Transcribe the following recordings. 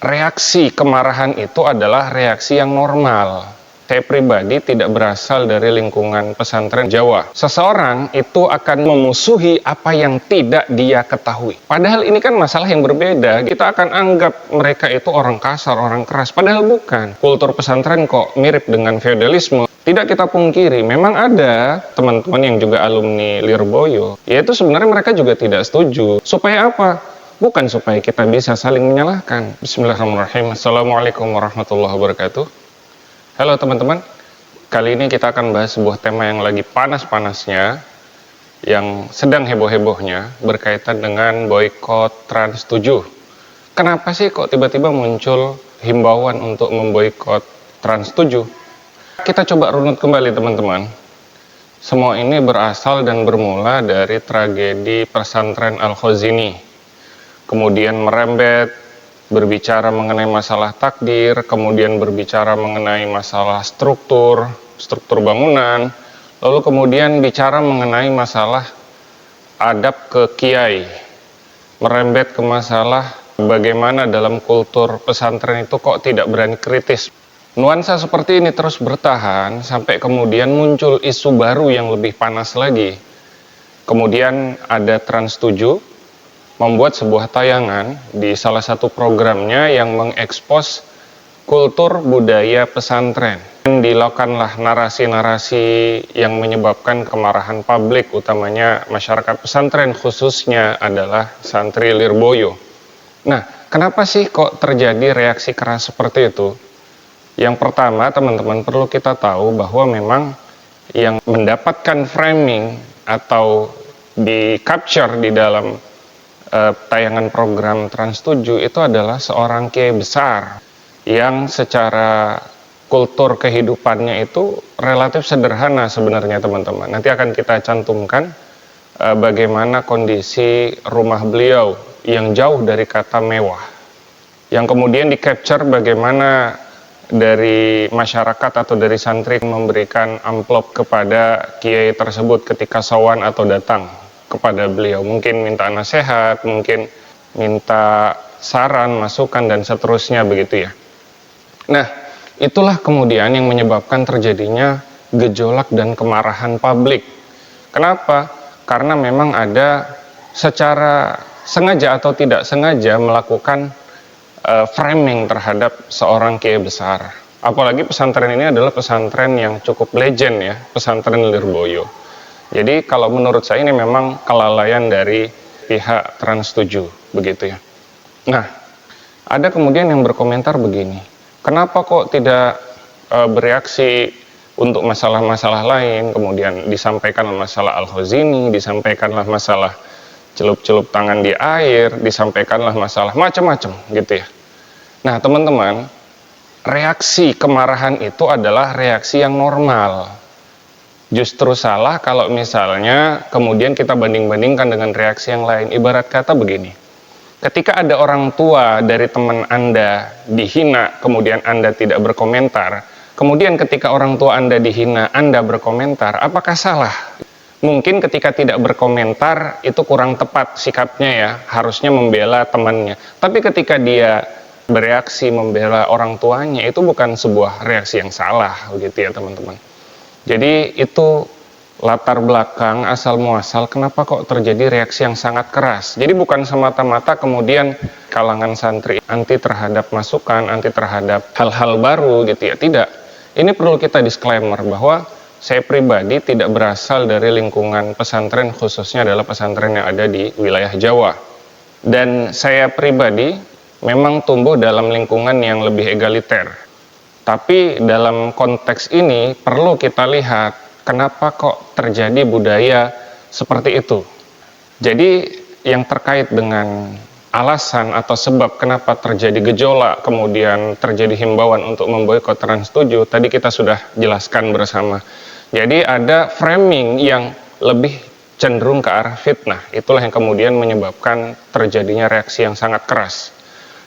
Reaksi kemarahan itu adalah reaksi yang normal. Saya pribadi tidak berasal dari lingkungan pesantren Jawa. Seseorang itu akan memusuhi apa yang tidak dia ketahui. Padahal ini kan masalah yang berbeda. Kita akan anggap mereka itu orang kasar, orang keras. Padahal bukan. Kultur pesantren kok mirip dengan feodalisme. Tidak kita pungkiri, memang ada teman-teman yang juga alumni Lirboyo. Yaitu sebenarnya mereka juga tidak setuju. Supaya apa? Bukan supaya kita bisa saling menyalahkan. Bismillahirrahmanirrahim. Assalamualaikum warahmatullahi wabarakatuh. Halo teman-teman. Kali ini kita akan bahas sebuah tema yang lagi panas-panasnya, yang sedang heboh-hebohnya, berkaitan dengan boikot Trans 7. Kenapa sih kok tiba-tiba muncul himbauan untuk memboikot Trans 7? Kita coba runut kembali teman-teman. Semua ini berasal dan bermula dari tragedi pesantren Al-Khazini. Kemudian merembet, berbicara mengenai masalah takdir, kemudian berbicara mengenai masalah struktur bangunan, lalu kemudian bicara mengenai masalah adab ke kiai, merembet ke masalah bagaimana dalam kultur pesantren itu kok tidak berani kritis. Nuansa seperti ini terus bertahan sampai kemudian muncul isu baru yang lebih panas lagi. Kemudian ada Trans 7 membuat sebuah tayangan di salah satu programnya yang mengekspos kultur budaya pesantren. Dan dilakukanlah narasi-narasi yang menyebabkan kemarahan publik, utamanya masyarakat pesantren, khususnya adalah santri Lirboyo. Nah, kenapa sih kok terjadi reaksi keras seperti itu? Yang pertama, teman-teman, perlu kita tahu bahwa memang yang mendapatkan framing atau di-capture di dalam tayangan program Trans 7 itu adalah seorang kiai besar yang secara kultur kehidupannya itu relatif sederhana sebenarnya teman-teman. Nanti akan kita cantumkan bagaimana kondisi rumah beliau yang jauh dari kata mewah. Yang kemudian di-capture bagaimana dari masyarakat atau dari santri memberikan amplop kepada kiai tersebut ketika sowan atau datang kepada beliau, mungkin minta nasihat, mungkin minta saran, masukan, dan seterusnya begitu ya. Nah, itulah kemudian yang menyebabkan terjadinya gejolak dan kemarahan publik. Kenapa? Karena memang ada secara sengaja atau tidak sengaja melakukan framing terhadap seorang kiai besar. Apalagi pesantren ini adalah pesantren yang cukup legend ya, pesantren Lirboyo. Jadi kalau menurut saya ini memang kelalaian dari pihak Trans 7 begitu ya. Nah, ada kemudian yang berkomentar begini, kenapa kok tidak bereaksi untuk masalah-masalah lain, kemudian disampaikan masalah Al-Khazini, disampaikanlah masalah celup-celup tangan di air, disampaikanlah masalah macam-macam gitu ya. Nah teman-teman, reaksi kemarahan itu adalah reaksi yang normal. Justru salah kalau misalnya kemudian kita banding-bandingkan dengan reaksi yang lain. Ibarat kata begini, ketika ada orang tua dari teman Anda dihina, kemudian Anda tidak berkomentar, kemudian ketika orang tua Anda dihina, Anda berkomentar, apakah salah? Mungkin ketika tidak berkomentar itu kurang tepat sikapnya ya, harusnya membela temannya. Tapi ketika dia bereaksi membela orang tuanya, itu bukan sebuah reaksi yang salah, begitu ya teman-teman. Jadi itu latar belakang asal muasal kenapa kok terjadi reaksi yang sangat keras. Jadi bukan semata-mata kemudian kalangan santri anti terhadap masukan, anti terhadap hal-hal baru gitu ya. Tidak. Ini perlu kita disclaimer bahwa saya pribadi tidak berasal dari lingkungan pesantren, khususnya adalah pesantren yang ada di wilayah Jawa. Dan saya pribadi memang tumbuh dalam lingkungan yang lebih egaliter. Tapi dalam konteks ini perlu kita lihat kenapa kok terjadi budaya seperti itu. Jadi yang terkait dengan alasan atau sebab kenapa terjadi gejolak, kemudian terjadi himbauan untuk memboikot Trans 7, tadi kita sudah jelaskan bersama. Jadi ada framing yang lebih cenderung ke arah fitnah. Itulah yang kemudian menyebabkan terjadinya reaksi yang sangat keras.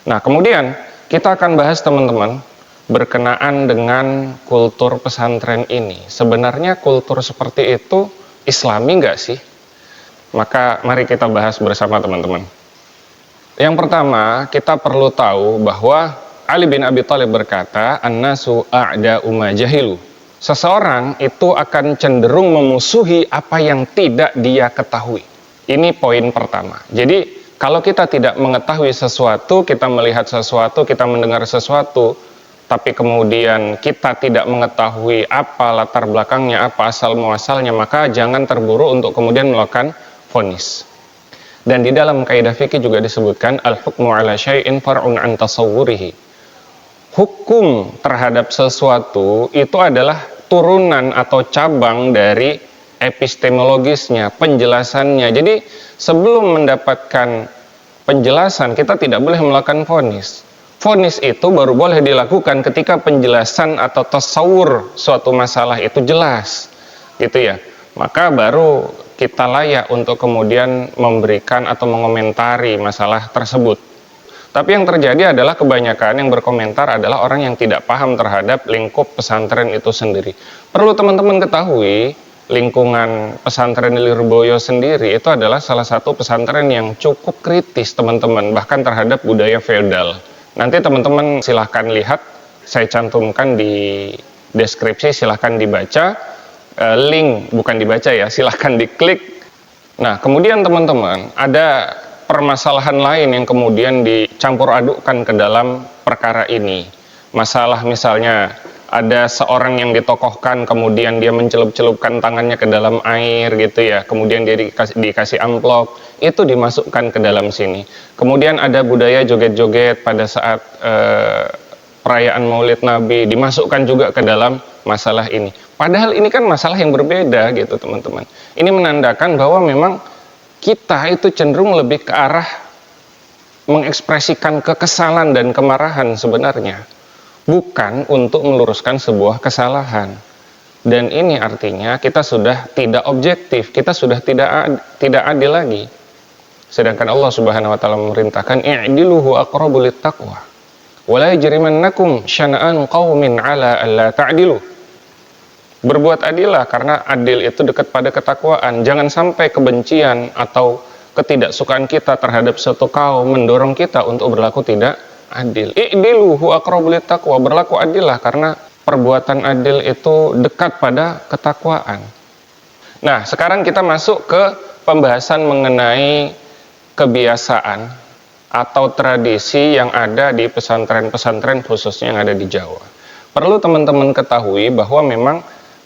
Nah kemudian kita akan bahas teman-teman berkenaan dengan kultur pesantren ini. Sebenarnya kultur seperti itu Islami nggak sih? Maka mari kita bahas bersama teman-teman. Yang pertama, kita perlu tahu bahwa Ali bin Abi Thalib berkata, "An-nasu a'da'u ma jahilu." Seseorang itu akan cenderung memusuhi apa yang tidak dia ketahui. Ini poin pertama. Jadi, kalau kita tidak mengetahui sesuatu, kita melihat sesuatu, kita mendengar sesuatu, tapi kemudian kita tidak mengetahui apa latar belakangnya, apa asal muasalnya, maka jangan terburu untuk kemudian melakukan vonis. Dan di dalam kaidah fikih juga disebutkan al-hukmu ala syai'in far'un an tasawwurihi. Hukum terhadap sesuatu itu adalah turunan atau cabang dari epistemologisnya, penjelasannya. Jadi sebelum mendapatkan penjelasan, kita tidak boleh melakukan vonis. Vonis itu baru boleh dilakukan ketika penjelasan atau tasawur suatu masalah itu jelas, gitu ya. Maka baru kita layak untuk kemudian memberikan atau mengomentari masalah tersebut. Tapi yang terjadi adalah kebanyakan yang berkomentar adalah orang yang tidak paham terhadap lingkup pesantren itu sendiri. Perlu teman-teman ketahui, lingkungan pesantren Lirboyo sendiri itu adalah salah satu pesantren yang cukup kritis teman-teman, bahkan terhadap budaya feodal. Nanti teman-teman silahkan lihat, saya cantumkan di deskripsi, silahkan dibaca, link, bukan dibaca ya, silahkan diklik. Nah, kemudian teman-teman, ada permasalahan lain yang kemudian dicampur adukkan ke dalam perkara ini. Masalah misalnya, ada seorang yang ditokohkan, kemudian dia mencelup-celupkan tangannya ke dalam air gitu ya, kemudian dia dikasih amplop, itu dimasukkan ke dalam sini. Kemudian ada budaya joget-joget pada saat perayaan Maulid Nabi, dimasukkan juga ke dalam masalah ini. Padahal ini kan masalah yang berbeda gitu teman-teman. Ini menandakan bahwa memang kita itu cenderung lebih ke arah mengekspresikan kekesalan dan kemarahan sebenarnya, bukan untuk meluruskan sebuah kesalahan. Dan ini artinya kita sudah tidak objektif, kita sudah tidak adil lagi. Sedangkan Allah Subhanahu wa taala memerintahkan i'dilu huwa aqrabu littaqwa. Wa la yajrimannakum syana'an qaumin 'ala alla ta'dilu. Berbuat adillah karena adil itu dekat pada ketakwaan. Jangan sampai kebencian atau ketidaksukaan kita terhadap suatu kaum mendorong kita untuk berlaku tidak adil. I'dilu huwa aqrabu littaqwa. Berlaku adillah karena perbuatan adil itu dekat pada ketakwaan. Nah, sekarang kita masuk ke pembahasan mengenai kebiasaan atau tradisi yang ada di pesantren-pesantren khususnya yang ada di Jawa. Perlu teman-teman ketahui bahwa memang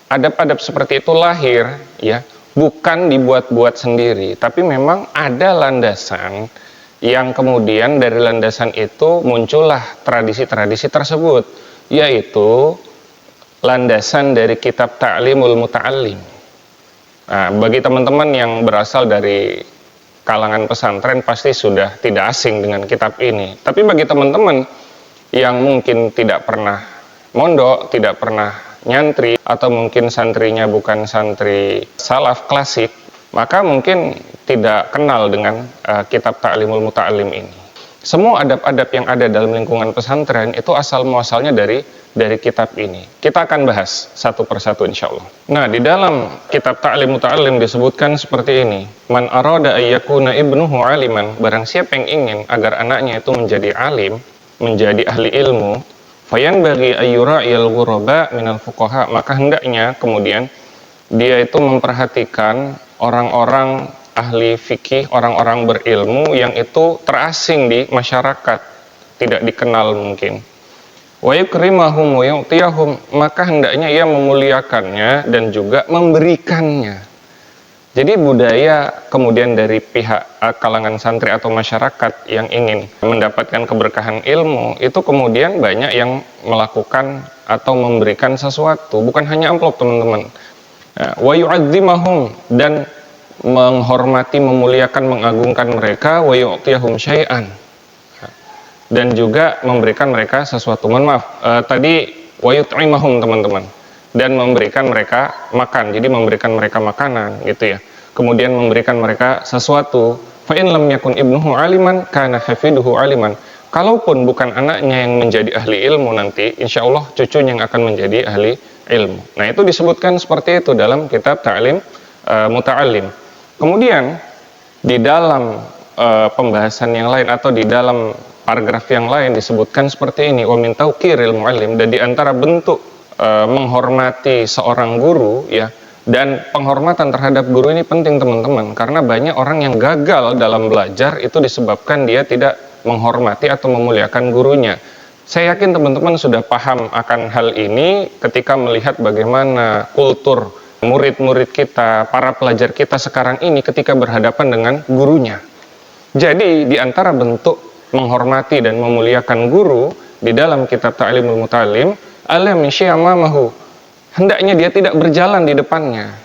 adab-adab seperti itu lahir ya, bukan dibuat-buat sendiri, tapi memang ada landasan yang kemudian dari landasan itu muncullah tradisi-tradisi tersebut, yaitu landasan dari kitab Ta'limul Muta'allim. Nah, bagi teman-teman yang berasal dari kalangan pesantren pasti sudah tidak asing dengan kitab ini. Tapi bagi teman-teman yang mungkin tidak pernah mondok, tidak pernah nyantri, atau mungkin santrinya bukan santri salaf klasik, maka mungkin tidak kenal dengan kitab Ta'limul Muta'allim ini. Semua adab-adab yang ada dalam lingkungan pesantren itu asal muasalnya dari kitab ini. Kita akan bahas satu persatu insya Allah. Nah, di dalam kitab Ta'limul Muta'allim disebutkan seperti ini. Man arada ayyakuna ibnuhu aliman, barang siapa yang ingin agar anaknya itu menjadi alim, menjadi ahli ilmu, fayan bagi ayyura'il ghuraba minal fuqaha, maka hendaknya kemudian dia itu memperhatikan orang-orang ahli fikih, orang-orang berilmu yang itu terasing di masyarakat, tidak dikenal mungkin. Wa yukrimahum wa yu'tiyahum, maka hendaknya ia memuliakannya dan juga memberikannya. Jadi budaya kemudian dari pihak kalangan santri atau masyarakat yang ingin mendapatkan keberkahan ilmu, itu kemudian banyak yang melakukan atau memberikan sesuatu, bukan hanya amplop teman-teman. Wa yu'azzimahum, dan menghormati, memuliakan, mengagungkan mereka, wa yu'tiyahum syai'an, dan juga memberikan mereka sesuatu. Mohon maaf, tadi wa yut'imahum teman-teman, dan memberikan mereka makan, jadi memberikan mereka makanan gitu ya, kemudian memberikan mereka sesuatu. Fa in lam yakun ibnuhu aliman kana hafiduhu aliman, kalaupun bukan anaknya yang menjadi ahli ilmu, nanti insya Allah cucunya yang akan menjadi ahli ilmu. Nah, itu disebutkan seperti itu dalam kitab Ta'lim Muta'allim. Kemudian di dalam pembahasan yang lain atau di dalam paragraf yang lain disebutkan seperti ini, wa min tauqiril muallim, dan di antara bentuk menghormati seorang guru ya, dan penghormatan terhadap guru ini penting teman-teman, karena banyak orang yang gagal dalam belajar itu disebabkan dia tidak menghormati atau memuliakan gurunya. Saya yakin teman-teman sudah paham akan hal ini ketika melihat bagaimana kultur murid-murid kita, para pelajar kita sekarang ini ketika berhadapan dengan gurunya. Jadi di antara bentuk menghormati dan memuliakan guru di dalam kitab Ta'limul Muta'allim, alam amamahu, hendaknya dia tidak berjalan di depannya,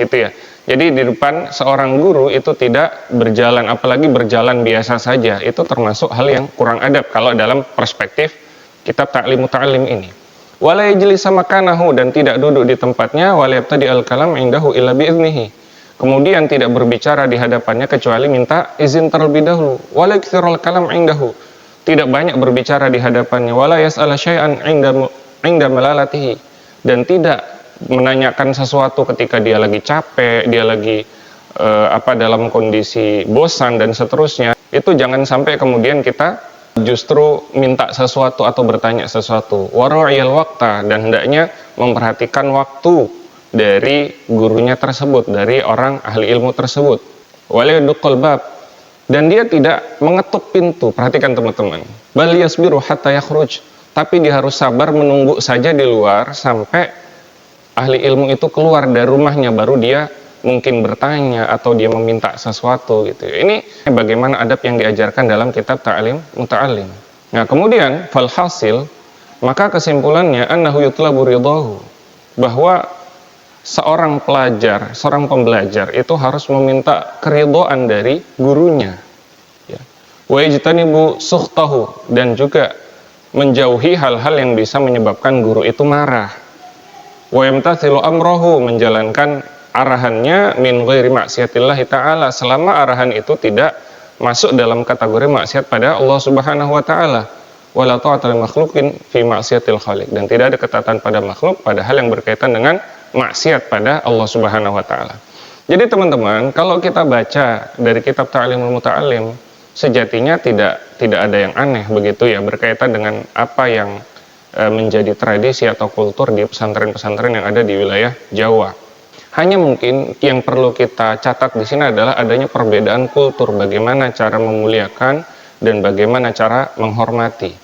gitu ya. Jadi di depan seorang guru itu tidak berjalan, apalagi berjalan biasa saja, itu termasuk hal yang kurang adab kalau dalam perspektif kitab Ta'limul Muta'allim ini. Wala yajlisa makanahu, dan tidak duduk di tempatnya, wala yabtadi al-kalam indahu illa bi'idnihi, kemudian tidak berbicara di hadapannya kecuali minta izin terlebih dahulu. Wala yakthirul kalam indahu, tidak banyak berbicara di hadapannya. Wala yas'ala syai'an inda malalatihi, dan tidak menanyakan sesuatu ketika dia lagi capek, dia lagi dalam kondisi bosan dan seterusnya. Itu jangan sampai kemudian kita justru minta sesuatu atau bertanya sesuatu. Waru'iyal waqta, dan hendaknya memperhatikan waktu dari gurunya tersebut, dari orang ahli ilmu tersebut. Waliyadukul bab, dan dia tidak mengetuk pintu. Perhatikan teman-teman, bal yasbiru hatta yakhruj, tapi dia harus sabar menunggu saja di luar sampai ahli ilmu itu keluar dari rumahnya, baru dia mungkin bertanya atau dia meminta sesuatu gitu. Ini bagaimana adab yang diajarkan dalam kitab Ta'lim Muta'allim. Nah, kemudian falhasil, maka kesimpulannya annahu yutlabu ridahu, bahwa seorang pelajar, seorang pembelajar itu harus meminta keridhaan dari gurunya. Ya. Wa yajtanibu sukhtahu, dan juga menjauhi hal-hal yang bisa menyebabkan guru itu marah. Wa yamtathilu amrahu, menjalankan arahannya min ghairi maksiatillahi ta'ala, selama arahan itu tidak masuk dalam kategori maksiat pada Allah Subhanahu wa taala. Wala ta'ata li makhluqin fi maksiatil khaliq, dan tidak ada ketaatan pada makhluk pada hal yang berkaitan dengan maksiat pada Allah Subhanahu wa taala. Jadi teman-teman, kalau kita baca dari kitab Ta'limul Muta'allim, sejatinya tidak ada yang aneh begitu ya berkaitan dengan apa yang menjadi tradisi atau kultur di pesantren-pesantren yang ada di wilayah Jawa. Hanya mungkin yang perlu kita catat di sini adalah adanya perbedaan kultur, bagaimana cara memuliakan dan bagaimana cara menghormati.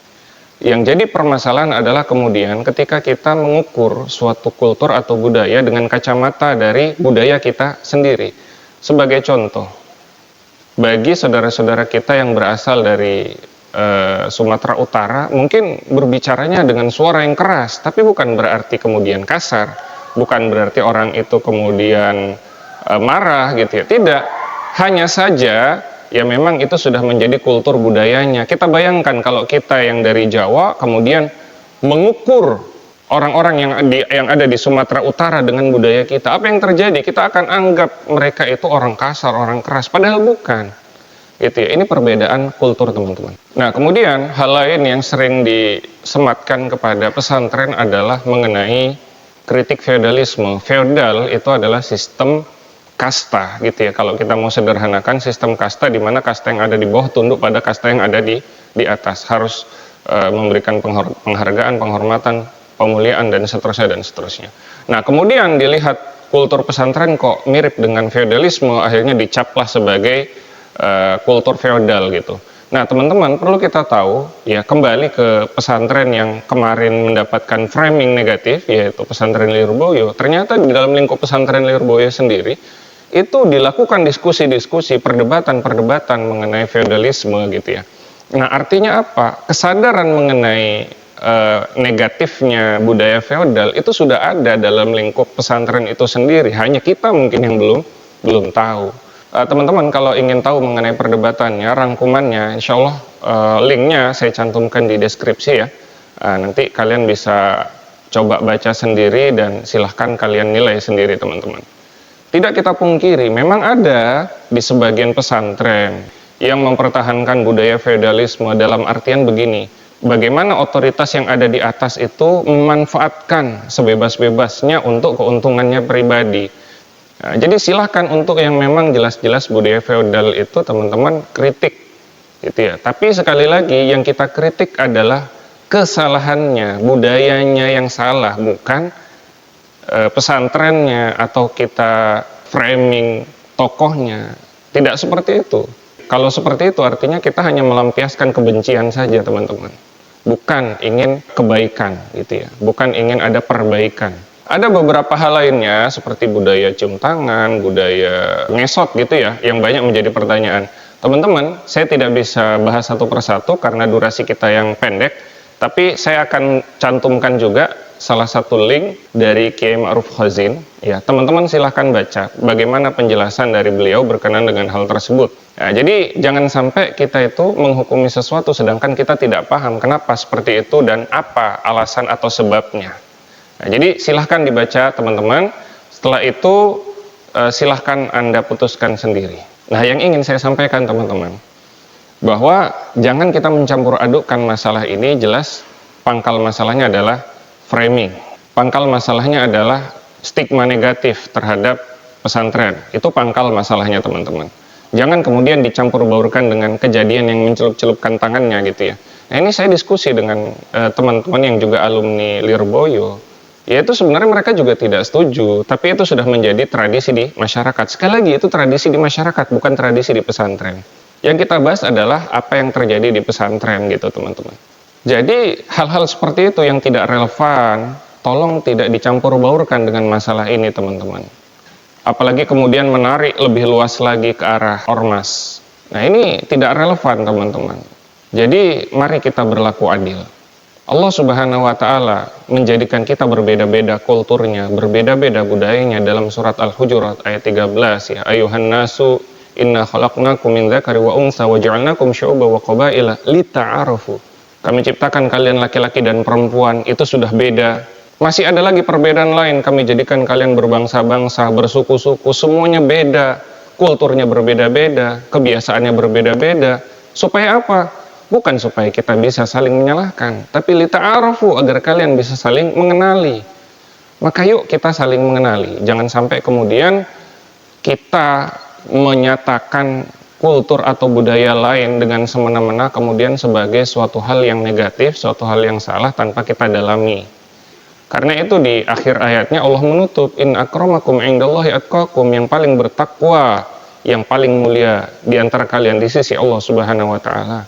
Yang jadi permasalahan adalah kemudian ketika kita mengukur suatu kultur atau budaya dengan kacamata dari budaya kita sendiri. Sebagai contoh, bagi saudara-saudara kita yang berasal dari Sumatera Utara, mungkin berbicaranya dengan suara yang keras, tapi bukan berarti kemudian kasar, bukan berarti orang itu kemudian marah gitu ya. Tidak, hanya saja ya memang itu sudah menjadi kultur budayanya. Kita bayangkan kalau kita yang dari Jawa kemudian mengukur orang-orang yang ada di Sumatera Utara dengan budaya kita, apa yang terjadi? Kita akan anggap mereka itu orang kasar, orang keras, padahal bukan. Gitu ya. Ini perbedaan kultur teman-teman. Nah, kemudian hal lain yang sering disematkan kepada pesantren adalah mengenai kritik feodalisme. Feodal itu adalah sistem kasta gitu ya. Kalau kita mau sederhanakan, sistem kasta di mana kasta yang ada di bawah tunduk pada kasta yang ada di atas, harus memberikan penghargaan, penghormatan, pemuliaan dan seterusnya. Nah, kemudian dilihat kultur pesantren kok mirip dengan feodalisme, akhirnya dicaplah sebagai kultur feodal gitu. Nah, teman-teman perlu kita tahu ya, kembali ke pesantren yang kemarin mendapatkan framing negatif, yaitu pesantren Lirboyo. Ternyata di dalam lingkup pesantren Lirboyo sendiri itu dilakukan diskusi-diskusi, perdebatan-perdebatan mengenai feodalisme gitu ya. Nah, artinya apa? Kesadaran mengenai negatifnya budaya feodal itu sudah ada dalam lingkup pesantren itu sendiri. Hanya kita mungkin yang belum tahu. Teman-teman kalau ingin tahu mengenai perdebatannya, rangkumannya, insya Allah linknya saya cantumkan di deskripsi ya. Nanti kalian bisa coba baca sendiri dan silahkan kalian nilai sendiri teman-teman. Tidak kita pungkiri, memang ada di sebagian pesantren yang mempertahankan budaya feodalisme dalam artian begini. Bagaimana otoritas yang ada di atas itu memanfaatkan sebebas-bebasnya untuk keuntungannya pribadi. Nah, jadi silahkan untuk yang memang jelas-jelas budaya feodal itu teman-teman kritik gitu ya. Tapi sekali lagi yang kita kritik adalah kesalahannya, budayanya yang salah, bukan pesantrennya atau kita framing tokohnya. Tidak seperti itu. Kalau seperti itu artinya kita hanya melampiaskan kebencian saja teman-teman. Bukan ingin kebaikan gitu ya. Bukan ingin ada perbaikan. Ada beberapa hal lainnya seperti budaya cium tangan, budaya ngesot gitu ya, yang banyak menjadi pertanyaan. Teman-teman, saya tidak bisa bahas satu persatu karena durasi kita yang pendek, tapi saya akan cantumkan juga salah satu link dari Kiai Ma'ruf Khazin. Ya, teman-teman silahkan baca bagaimana penjelasan dari beliau berkenaan dengan hal tersebut. Nah, jadi jangan sampai kita itu menghukumi sesuatu sedangkan kita tidak paham kenapa seperti itu dan apa alasan atau sebabnya. Nah, jadi silahkan dibaca teman-teman, setelah itu silahkan Anda putuskan sendiri. Nah, yang ingin saya sampaikan teman-teman, bahwa jangan kita mencampur adukkan masalah ini. Jelas pangkal masalahnya adalah framing. Pangkal masalahnya adalah stigma negatif terhadap pesantren. Itu pangkal masalahnya teman-teman. Jangan kemudian dicampur baurkan dengan kejadian yang mencelup-celupkan tangannya gitu ya. Nah, ini saya diskusi dengan teman-teman yang juga alumni Lirboyo. Ya itu sebenarnya mereka juga tidak setuju, tapi itu sudah menjadi tradisi di masyarakat. Sekali lagi itu tradisi di masyarakat, bukan tradisi di pesantren. Yang kita bahas adalah apa yang terjadi di pesantren gitu teman-teman. Jadi hal-hal seperti itu yang tidak relevan, tolong tidak dicampur baurkan dengan masalah ini teman-teman. Apalagi kemudian menarik lebih luas lagi ke arah ormas. Nah ini tidak relevan teman-teman. Jadi mari kita berlaku adil. Allah Subhanahu wa Ta'ala menjadikan kita berbeda-beda kulturnya, berbeda-beda budayanya dalam surat Al-Hujurat ayat 13 ya. Ayuhan nasu inna khalaqnakum min dzakari wa unsa wa ja'alnakum syu'uban wa qabaila lita'arafu. Kami ciptakan kalian laki-laki dan perempuan, itu sudah beda. Masih ada lagi perbedaan lain, kami jadikan kalian berbangsa-bangsa, bersuku-suku, semuanya beda. Kulturnya berbeda-beda, kebiasaannya berbeda-beda. Supaya apa? Bukan supaya kita bisa saling menyalahkan, tapi lita'arafu, agar kalian bisa saling mengenali. Maka yuk kita saling mengenali. Jangan sampai kemudian kita menyatakan kultur atau budaya lain dengan semena-mena kemudian sebagai suatu hal yang negatif, suatu hal yang salah tanpa kita dalami. Karena itu di akhir ayatnya Allah menutup, in akramakum indallahi atqakum, yang paling bertakwa, yang paling mulia di antara kalian di sisi Allah Subhanahu wa Ta'ala.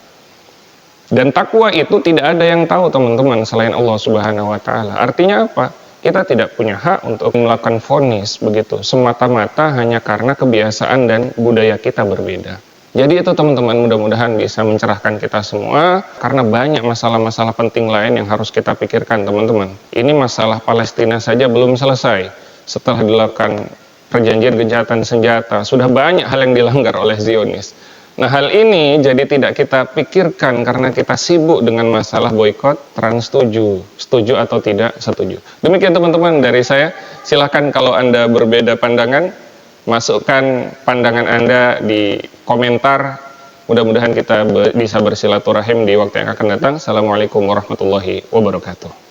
Dan takwa itu tidak ada yang tahu teman-teman selain Allah Subhanahu wa Ta'ala. Artinya apa? Kita tidak punya hak untuk melakukan vonis begitu semata-mata hanya karena kebiasaan dan budaya kita berbeda. Jadi itu teman-teman, mudah-mudahan bisa mencerahkan kita semua, karena banyak masalah-masalah penting lain yang harus kita pikirkan teman-teman. Ini masalah Palestina saja belum selesai. Setelah dilakukan perjanjian gencatan senjata, sudah banyak hal yang dilanggar oleh Zionis. Nah, hal ini jadi tidak kita pikirkan karena kita sibuk dengan masalah boikot Trans 7, setuju atau tidak setuju. Demikian teman-teman dari saya. Silahkan kalau Anda berbeda pandangan, masukkan pandangan Anda di komentar. Mudah-mudahan kita bisa bersilaturahim di waktu yang akan datang. Assalamualaikum warahmatullahi wabarakatuh.